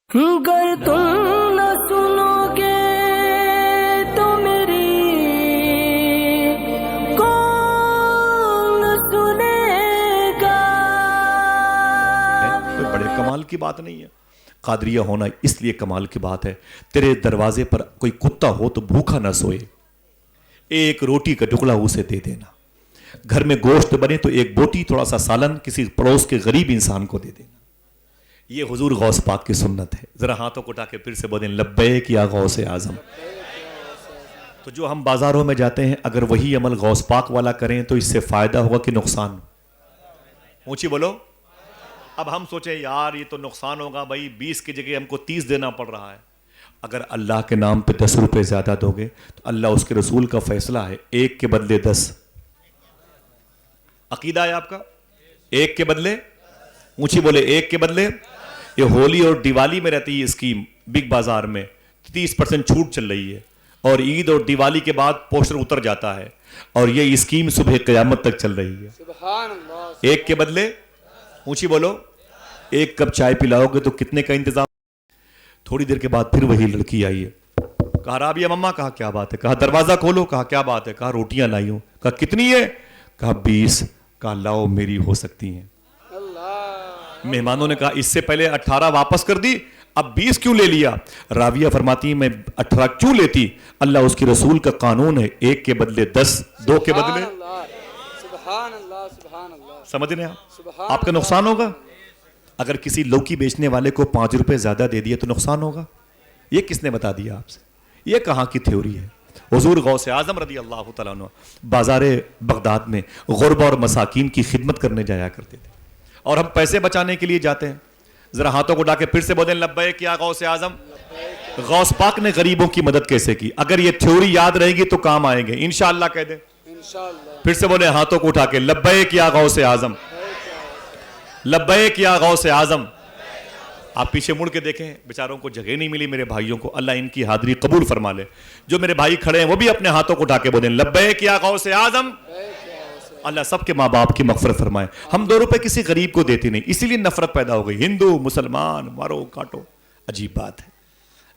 گر تم نہ سنو گے تو میری کون سنے گا؟ کوئی بڑے کمال کی بات نہیں ہے. قادریہ ہونا اس لیے کمال کی بات ہے. تیرے دروازے پر کوئی کتا ہو تو بھوکا نہ سوئے, ایک روٹی کا ٹکڑا اسے دے دینا. گھر میں گوشت بنے تو ایک بوٹی تھوڑا سا سالن کسی پڑوس کے غریب انسان کو دے دینا. یہ حضور غوث پاک کی سنت ہے. ذرا ہاتھوں کو اٹھا کے پھر سے بولیں لبیک یا غوث اعظم. تو جو ہم بازاروں میں جاتے ہیں اگر وہی عمل غوث پاک والا کریں تو اس سے فائدہ ہوگا کہ نقصان؟ اونچی بولو. اب ہم سوچیں یار یہ تو نقصان ہوگا بھائی, 20 کی جگہ ہم کو 30 دینا پڑ رہا ہے. اگر اللہ کے نام پہ 10 روپے زیادہ دو گے تو اللہ اس کے رسول کا فیصلہ ہے ایک کے بدلے 10. عقیدہ ہے آپ کا؟ ایک کے بدلے, اونچی بولے, ایک کے بدلے. یہ ہولی اور دیوالی میں رہتی ہے اسکیم. بگ بازار میں 30% چھوٹ چل رہی ہے اور عید اور دیوالی کے بعد پوسٹر اتر جاتا ہے اور یہ اسکیم صبح قیامت تک چل رہی ہے. سبحان اللہ. ایک کے بدلے, اونچی بولو, ایک کپ چائے پلاؤ گے تو کتنے کا انتظام؟ تھوڑی دیر کے بعد پھر وہی لڑکی آئی ہے. کہا رابعہ مما. کہا کیا بات ہے؟ کہا دروازہ کھولو. کہا کیا بات ہے؟ کہا روٹیاں لائی ہوں. کہا کتنی ہے؟ کہا 20. کہا لاؤ میری ہو سکتی ہیں. مہمانوں نے کہا اس سے پہلے 18 واپس کر دی, اب 20 کیوں لے لیا؟ راویہ فرماتی ہیں میں 18 کیوں لیتی؟ اللہ اس کی رسول کا قانون ہے, ایک کے بدلے 10, دو کے بدلے. سمجھ رہے ہیں آپ کا نقصان ہوگا. اگر کسی لوکی بیچنے والے کو 5 روپے زیادہ دے دیا تو نقصان ہوگا. یہ کس نے بتا دیا آپ سے؟ یہ کہاں کی تھیوری ہے؟ حضور غوث اعظم رضی اللہ تعالیٰ عنہ بازار بغداد میں غربا اور مساکین کی خدمت کرنے جایا کرتے تھے اور ہم پیسے بچانے کے لیے جاتے ہیں. ذرا ہاتھوں کو اٹھا کے پھر سے بولیں لبیک یا غوث اعظم. غوث پاک نے غریبوں کی مدد کیسے کی؟ اگر یہ تھیوری یاد رہے گی تو کام آئیں گے انشاءاللہ. کہہ دیں پھر سے بولیں ہاتھوں کو اٹھا کے لبیک یا غوث اعظم, لبیک یا غوث اعظم. آپ پیچھے مڑ کے دیکھیں, بیچاروں کو جگہ نہیں ملی میرے بھائیوں کو. اللہ ان کی حاضری قبول فرما لے. جو میرے بھائی کھڑے ہیں وہ بھی اپنے ہاتھوں کو اٹھا کے بولیں لبیک یا غوث اعظم. اللہ سب کے ماں باپ کی مغفرت فرمائے. ہم 2 روپے کسی غریب کو دیتے نہیں, اسی لیے نفرت پیدا ہو گئی. ہندو مسلمان مارو کاٹو, عجیب بات ہے.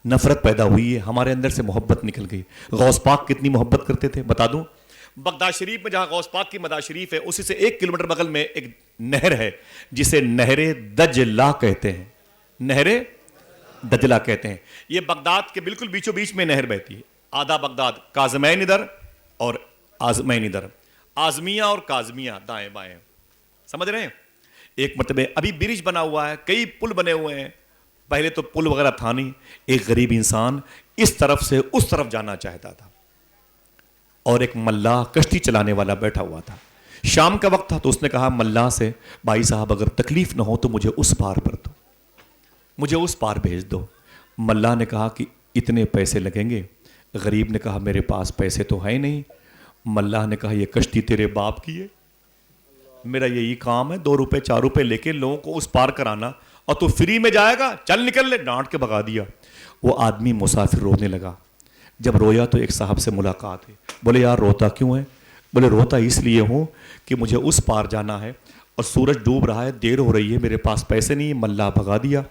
نفرت پیدا ہوئی ہے, ہمارے اندر سے محبت نکل گئی. غوث پاک کتنی محبت کرتے تھے بتا دوں. بغداد شریف میں جہاں غوث پاک کی مدار شریف ہے اسی سے 1 کلومیٹر بغل میں ایک نہر ہے جسے نہر دجلہ کہتے ہیں. نہر دجلہ کہتے ہیں. یہ بغداد کے بالکل بیچوں بیچ میں نہر بہتی ہے. آدھا بغداد, کاظمین ادھر اور آزمین ادھر, آزمیہ اور کاظمیہ دائیں بائیں. سمجھ رہے ہیں؟ ایک مرتبہ ابھی برج بنا ہوا ہے, کئی پل بنے ہوئے ہیں. پہلے تو پل وغیرہ تھا نہیں. ایک غریب انسان اس طرف سے اس طرف جانا چاہتا تھا اور ایک ملاح کشتی چلانے والا بیٹھا ہوا تھا. شام کا وقت تھا تو اس نے کہا ملاح سے, بھائی صاحب اگر تکلیف نہ ہو تو مجھے اس پار پر دو, مجھے اس پار بھیج دو. ملاح نے کہا کہ اتنے پیسے لگیں گے. غریب نے کہا میرے پاس پیسے تو ہیں نہیں. ملاح نے کہا یہ کشتی تیرے باپ کی ہے, میرا یہی کام ہے 2 روپے 4 روپے لے کے لوگوں کو اس پار کرانا, اور تو فری میں جائے گا, چل نکل لے. ڈانٹ کے بھگا دیا. وہ آدمی مسافر رونے لگا. جب رویا تو ایک صاحب سے ملاقات ہوئی. بولے یار روتا کیوں ہے؟ بولے روتا اس لیے ہوں کہ مجھے اس پار جانا ہے اور سورج ڈوب رہا ہے, دیر ہو رہی ہے, میرے پاس پیسے نہیں. ملاح بھگا دیا.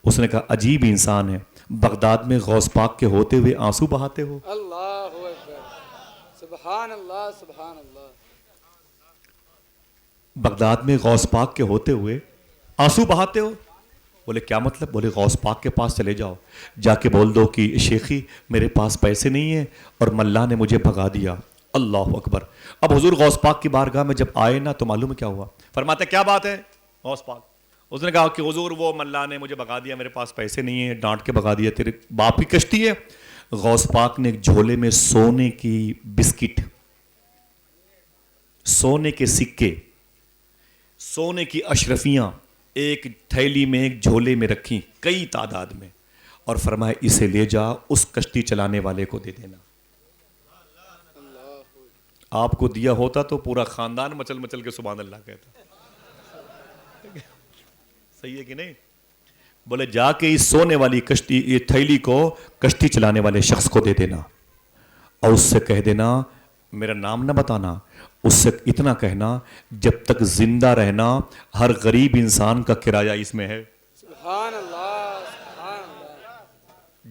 اس نے کہا عجیب انسان ہے, بغداد میں غوث پاک کے ہوتے ہوئے آنسو بہاتے ہو. اللہ اکبر, سبحان اللہ سبحان اللہ. بغداد میں غوث پاک کے ہوتے ہوئے آنسو بہاتے ہو. بولے کیا مطلب؟ بولے غوث پاک کے پاس چلے جاؤ, جا کے بول دو کہ شیخی میرے پاس پیسے نہیں ہیں اور ملاح نے مجھے بھگا دیا. اللہ اکبر. اب حضور غوث پاک کی بارگاہ میں جب آئے نا تو معلوم ہے کیا ہوا؟ فرماتے کیا بات ہے غوث پاک؟ اس نے کہا کہ حضور وہ ملاح نے مجھے بھگا دیا, میرے پاس پیسے نہیں ہیں, ڈانٹ کے بھگا دیا. تیرے باپ کی کشتی ہے؟ غوث پاک نے ایک جھولے میں سونے کی بسکٹ, سونے کے سکے, سونے کی اشرفیاں ایک تھیلی میں ایک جھولے میں رکھی کئی تعداد میں, اور فرمایا اسے لے جا اس کشتی چلانے والے کو دے دینا. آپ کو دیا ہوتا تو پورا خاندان مچل مچل کے سبحان اللہ کہتا. صحیح ہے کہ نہیں؟ بولے جا کے اس سونے والی کشتی, یہ تھیلی کو کشتی چلانے والے شخص کو دے دینا اور اس سے کہہ دینا میرا نام نہ بتانا, اس سے اتنا کہنا جب تک زندہ رہنا ہر غریب انسان کا کرایہ اس میں ہے. سبحان اللہ سبحان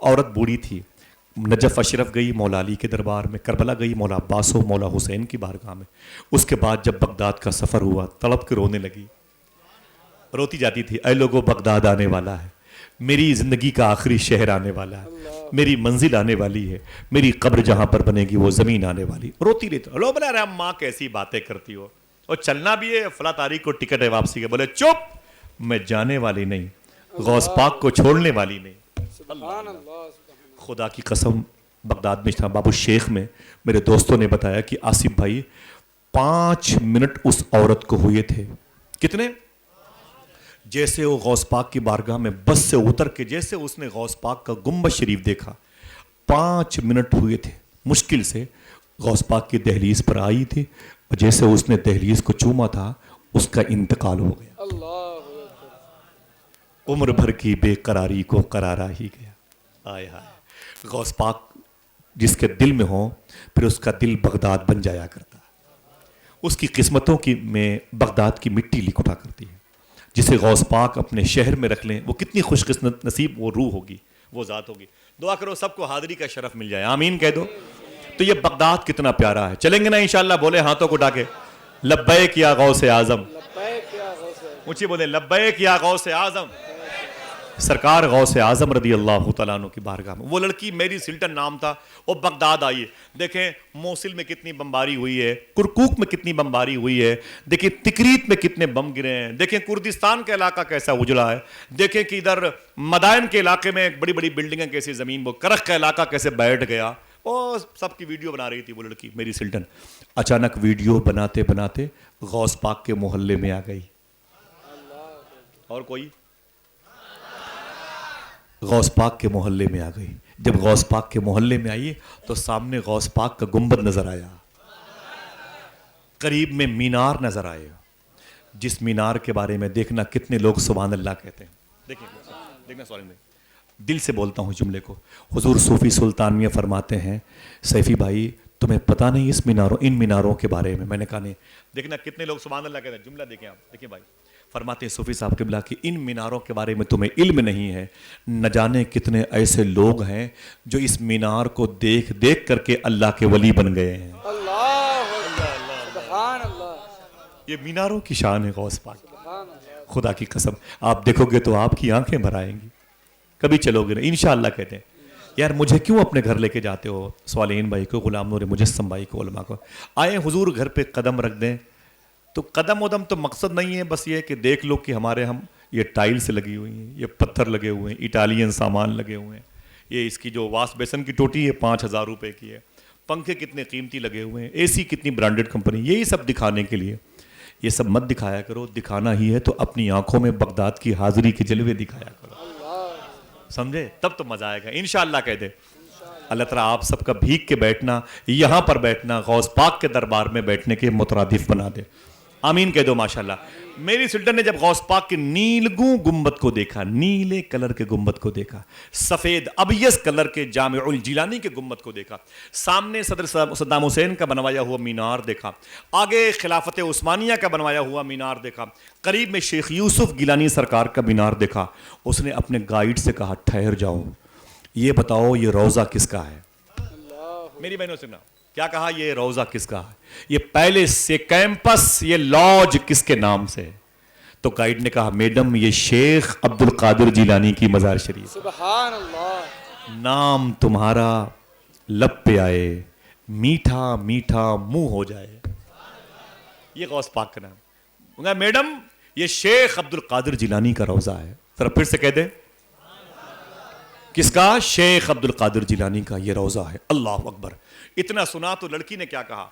عورت بوڑھی تھی. نجف اشرف گئی مولا علی کے دربار میں, کربلا گئی مولا عباس و مولا حسین کی بارگاہ میں. اس کے بعد جب بغداد کا سفر ہوا تڑپ کے رونے لگی, روتی جاتی تھی, اے لوگو بغداد آنے والا ہے, میری زندگی کا آخری شہر آنے والا ہے, میری منزل آنے والی ہے, میری قبر جہاں پر بنے گی وہ زمین آنے والی. روتی رہتی. لوگ بنا رہے ماں کیسی باتیں کرتی ہو, اور چلنا بھی ہے, فلاں تاریخ کو ٹکٹ ہے واپسی کے. بولے چپ, میں جانے والی نہیں, غوث پاک کو چھوڑنے والی نہیں. سبحان اللہ. خدا کی قسم بغداد میں تھا, بابو شیخ میں میرے دوستوں نے بتایا کہ آصف بھائی 5 منٹ اس عورت کو ہوئے تھے. کتنے؟ جیسے وہ غوث پاک کی بارگاہ میں بس سے اتر کے جیسے اس نے غوث پاک کا گنبد شریف دیکھا, 5 منٹ ہوئے تھے مشکل سے. غوث پاک کی دہلیز پر آئی تھی, اور جیسے اس نے دہلیز کو چوما تھا اس کا انتقال ہو گیا. عمر بھر کی بے قراری کو قرارا ہی گیا. آئے ہائے. غوث پاک جس کے دل میں ہو پھر اس کا دل بغداد بن جایا کرتا. اس کی قسمتوں کی میں بغداد کی مٹی لکھ اٹھا کرتی ہے. جسے غوث پاک اپنے شہر میں رکھ لیں وہ کتنی خوش قسمت نصیب وہ روح ہوگی, وہ ذات ہوگی. دعا کرو سب کو حاضری کا شرف مل جائے, آمین کہہ دو. تو یہ بغداد کتنا پیارا ہے. چلیں گے نا انشاءاللہ؟ بولے ہاتھوں کو اٹھا کے لبیک یا غوث اعظم. اونچی بولے لبیک یا غوث اعظم. سرکار غوث اعظم رضی اللہ تعالیٰ عنہ کی بارگاہ میں وہ لڑکی میری سلٹن نام تھا, وہ بغداد آئی ہے. دیکھیں موصل میں کتنی بمباری ہوئی ہے, کرکوک میں کتنی بمباری ہوئی ہے, دیکھیں تکریت میں کتنے بم گرے ہیں, دیکھیں کردستان کا علاقہ کیسا اجڑا ہے, دیکھیں کہ ادھر مدائن کے علاقے میں بڑی بڑی بلڈنگیں کیسی زمین, وہ کرخ کا علاقہ کیسے بیٹھ گیا. وہ سب کی ویڈیو بنا رہی تھی وہ لڑکی میری سلٹن. اچانک ویڈیو بناتے بناتے غوث پاک کے محلے میں آ گئی. اور کوئی غوث پاک کے محلے میں آ گئی. جب غوث پاک کے محلے میں آئی تو سامنے غوث پاک کا گنبد نظر آیا, قریب میں مینار نظر آئے. جس مینار کے بارے میں دیکھنا کتنے لوگ سبحان اللہ کہتے ہیں. دیکھنا سوال میں دل سے بولتا ہوں جملے کو. حضور صوفی سلطانیہ فرماتے ہیں سیفی بھائی تمہیں پتہ نہیں ان میناروں کے بارے میں. میں نے کہا نہیں. دیکھنا کتنے لوگ سبحان اللہ کہتے ہیں. جملہ دیکھیں آپ, دیکھیں بھائی فرماتے ہیں صوفی صاحب قبلہ کہ ان میناروں کے بارے میں تمہیں علم نہیں ہے. نہ جانے کتنے ایسے لوگ ہیں جو اس مینار کو دیکھ دیکھ کر کے اللہ کے ولی بن گئے ہیں. سبحان اللہ. یہ میناروں کی شان ہے غوث پاک. خدا کی قسم آپ دیکھو گے تو آپ کی آنکھیں بھر آئیں گی. کبھی چلو گے نا انشاءاللہ. کہتے ہیں یار مجھے کیوں اپنے گھر لے کے جاتے ہو, صالحین بھائی کو, غلام نور مجسم بھائی کو, علماء کو. آئے حضور گھر پہ قدم رکھ دیں تو قدم ودم تو مقصد نہیں ہے, بس یہ کہ دیکھ لو کہ ہمارے ہم یہ ٹائلز لگی ہوئی ہیں, یہ پتھر لگے ہوئے ہیں, اٹالین سامان لگے ہوئے ہیں, یہ اس کی جو واش بیسن کی ٹوٹی ہے 5,000 روپے کی ہے, پنکھے کتنے قیمتی لگے ہوئے ہیں, اے سی کتنی برانڈڈ کمپنی, یہی سب دکھانے کے لیے. یہ سب مت دکھایا کرو. دکھانا ہی ہے تو اپنی آنکھوں میں بغداد کی حاضری کے جلوے دکھایا کرو. سمجھے؟ تب تو مزہ آئے گا انشاءاللہ. کہہ دے اللہ تعالیٰ آپ سب کا بھیگ کے بیٹھنا, یہاں پر بیٹھنا غوث پاک کے دربار میں بیٹھنے کے مترادف بنا دے. آمین کہہ دو ماشاءاللہ. میری سلطان نے جب غوث پاک کے نیلگوں گنبد کو دیکھا, نیلے کلر کے گنبد کو دیکھا, سفید ابیض کلر کے جامع الجیلانی کے گنبد کو دیکھا, سامنے صدر صدام حسین کا بنوایا ہوا مینار دیکھا, آگے خلافت عثمانیہ کا بنوایا ہوا مینار دیکھا, قریب میں شیخ یوسف گیلانی سرکار کا مینار دیکھا. اس نے اپنے گائیڈ سے کہا ٹھہر جاؤ, یہ بتاؤ یہ روضہ کس کا ہے. میری بہنوں سے نا کیا کہا, یہ روضہ کس کا ہے, یہ پیلس, یہ کیمپس, یہ لاج کس کے نام سے. تو گائیڈ نے کہا میڈم یہ شیخ عبد القادر جیلانی کی مزار شریف. سبحان اللہ. نام تمہارا لب پہ آئے, میٹھا میٹھا منہ ہو جائے. یہ غوث پاک کا نام. میڈم یہ شیخ عبد القادر جیلانی کا روضہ ہے. ذرا پھر سے کہہ دے کس کا, شیخ عبد القادر جیلانی کا یہ روضہ ہے. اللہ اکبر. اتنا سنا تو لڑکی نے کیا کہا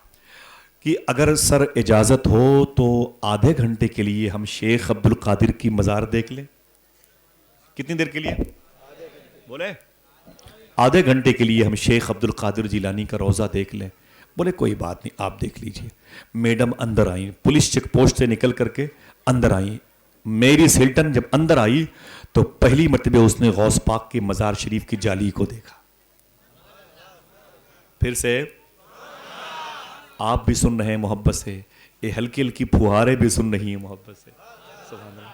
کہ اگر سر اجازت ہو تو آدھے گھنٹے کے لیے ہم شیخ عبد القادر کی مزار دیکھ لیں. کتنی دیر کے لیے بولے؟ آدھے گھنٹے کے لیے ہم شیخ عبد القادر جیلانی کا روضہ دیکھ لیں. بولے کوئی بات نہیں آپ دیکھ لیجئے. میڈم اندر آئیں, پولیس چیک پوسٹ سے نکل کر کے اندر آئیں. میری سلطن جب اندر آئی تو پہلی مرتبہ اس نے غوث پاک کی مزار شریف کی جالی کو دیکھا. پھر سے آپ بھی سن رہے ہیں محبت سے, یہ ہلکی ہلکی پھوہاریں بھی سن رہی ہیں محبت سے. سبحان اللہ.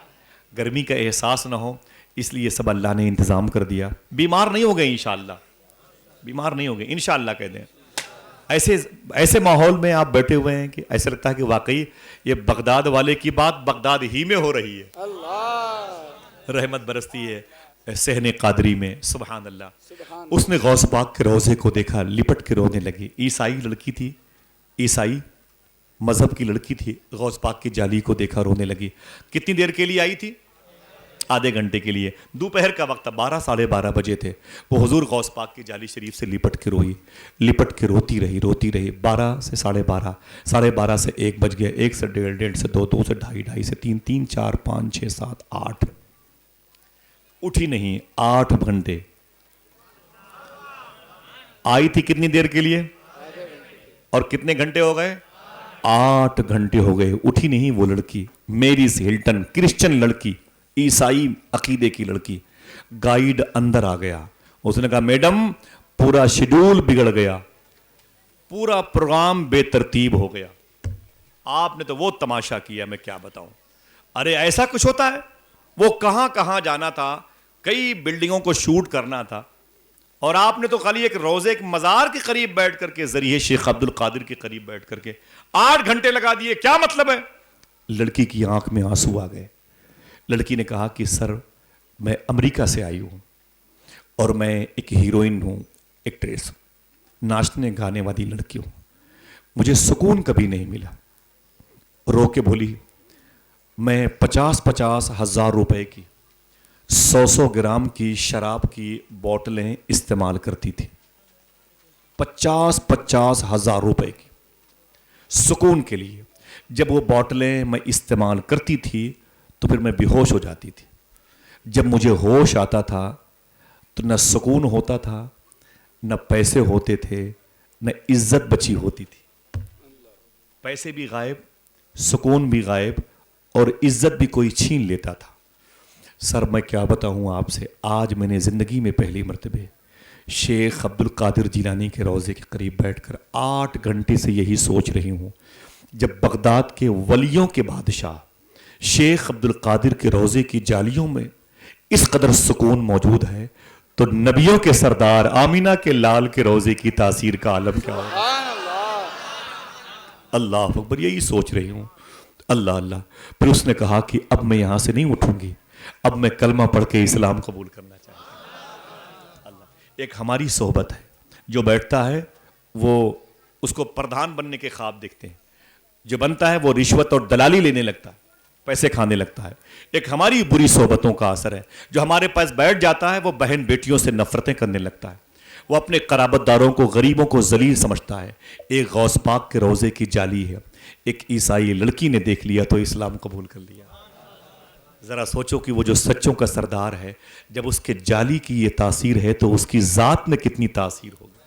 گرمی کا احساس نہ ہو, اس لیے سب اللہ نے انتظام کر دیا. بیمار نہیں ہو گئے انشاءاللہ, بیمار نہیں ہو گئے انشاءاللہ کہہ دیں. ایسے ماحول میں آپ بیٹھے ہوئے ہیں کہ ایسا لگتا ہے کہ واقعی یہ بغداد والے کی بات بغداد ہی میں ہو رہی ہے. اللہ رحمت برستی ہے صحن قادری میں. سبحان اللہ. اس نے غوث پاک کے روضے کو دیکھا, لپٹ کے رونے لگی. عیسائی لڑکی تھی, عیسائی مذہب کی لڑکی تھی, غوث پاک کی جالی کو دیکھا رونے لگی. کتنی دیر کے لیے آئی تھی؟ آدھے گھنٹے کے لیے. دوپہر کا وقت تھا, 12 ساڑھے 12 بجے تھے. وہ حضور غوث پاک کی جالی شریف سے لپٹ کے روئی, لپٹ کے روتی رہی 12 سے ساڑھے 12, ساڑھے 12 سے 1 بج گئے, 1 سے 1.5, 1.5 سے 2, 2 سے 2.5, 2.5 سے 3, 3, 4, 5, 6, 7, 8. اٹھی نہیں 8 گھنٹے. آئی تھی کتنی دیر کے لیے اور کتنے گھنٹے ہو گئے؟ 8 گھنٹے ہو گئے. اٹھی نہیں وہ لڑکی, میریز ہلٹن, کرسچن لڑکی, عیسائی عقیدے کی لڑکی. گائیڈ اندر آ گیا, اس نے کہا میڈم پورا شیڈول بگڑ گیا, پورا پروگرام بے ترتیب ہو گیا. آپ نے تو وہ تماشا کیا میں کیا بتاؤں. ارے ایسا کچھ ہوتا ہے؟ وہ کہاں کہاں جانا تھا, کئی بلڈنگوں کو شوٹ کرنا تھا, اور آپ نے تو خالی ایک روزے ایک مزار کے قریب بیٹھ کر کے, ذریعے شیخ عبد القادر کے قریب بیٹھ کر کے 8 گھنٹے لگا دیے. کیا مطلب ہے؟ لڑکی کی آنکھ میں آنسو آ گئے. لڑکی نے کہا کہ سر میں امریکہ سے آئی ہوں اور میں ایک ہیروئن ہوں, ایکٹریس ہوں, ناچنے گانے والی لڑکی ہوں, مجھے سکون کبھی نہیں ملا. رو کے بولی میں 50 ہزار روپے کی 100 گرام کی شراب کی بوتلیں استعمال کرتی تھی. 50 ہزار روپے کی سکون کے لیے. جب وہ بوتلیں میں استعمال کرتی تھی تو پھر میں بے ہوش ہو جاتی تھی. جب مجھے ہوش آتا تھا تو نہ سکون ہوتا تھا, نہ پیسے ہوتے تھے, نہ عزت بچی ہوتی تھی. پیسے بھی غائب, سکون بھی غائب, اور عزت بھی کوئی چھین لیتا تھا. سر میں کیا بتاؤں آپ سے, آج میں نے زندگی میں پہلی مرتبہ شیخ عبد القادر جیلانی کے روضے کے قریب بیٹھ کر 8 گھنٹے سے یہی سوچ رہی ہوں. جب بغداد کے ولیوں کے بادشاہ شیخ عبد القادر کے روضے کی جالیوں میں اس قدر سکون موجود ہے تو نبیوں کے سردار آمینہ کے لال کے روضے کی تاثیر کا عالم کیا ہوگا. اللہ اکبر, یہی سوچ رہی ہوں. اللہ اللہ. پھر اس نے کہا کہ اب میں یہاں سے نہیں اٹھوں گی, اب میں کلمہ پڑھ کے اسلام قبول کرنا چاہتا ہوں. اللہ. ایک ہماری صحبت ہے, جو بیٹھتا ہے وہ اس کو پردھان بننے کے خواب دیکھتے ہیں, جو بنتا ہے وہ رشوت اور دلالی لینے لگتا ہے, پیسے کھانے لگتا ہے. ایک ہماری بری صحبتوں کا اثر ہے, جو ہمارے پاس بیٹھ جاتا ہے وہ بہن بیٹیوں سے نفرتیں کرنے لگتا ہے, وہ اپنے قرابت داروں کو, غریبوں کو ذلیل سمجھتا ہے. ایک غوث پاک کے روضے کی جالی ہے, ایک عیسائی لڑکی نے دیکھ لیا تو اسلام قبول کر لیا. ذرا سوچو کہ وہ جو سچوں کا سردار ہے, جب اس کے جالی کی یہ تاثیر ہے تو اس کی ذات میں کتنی تاثیر ہوگی.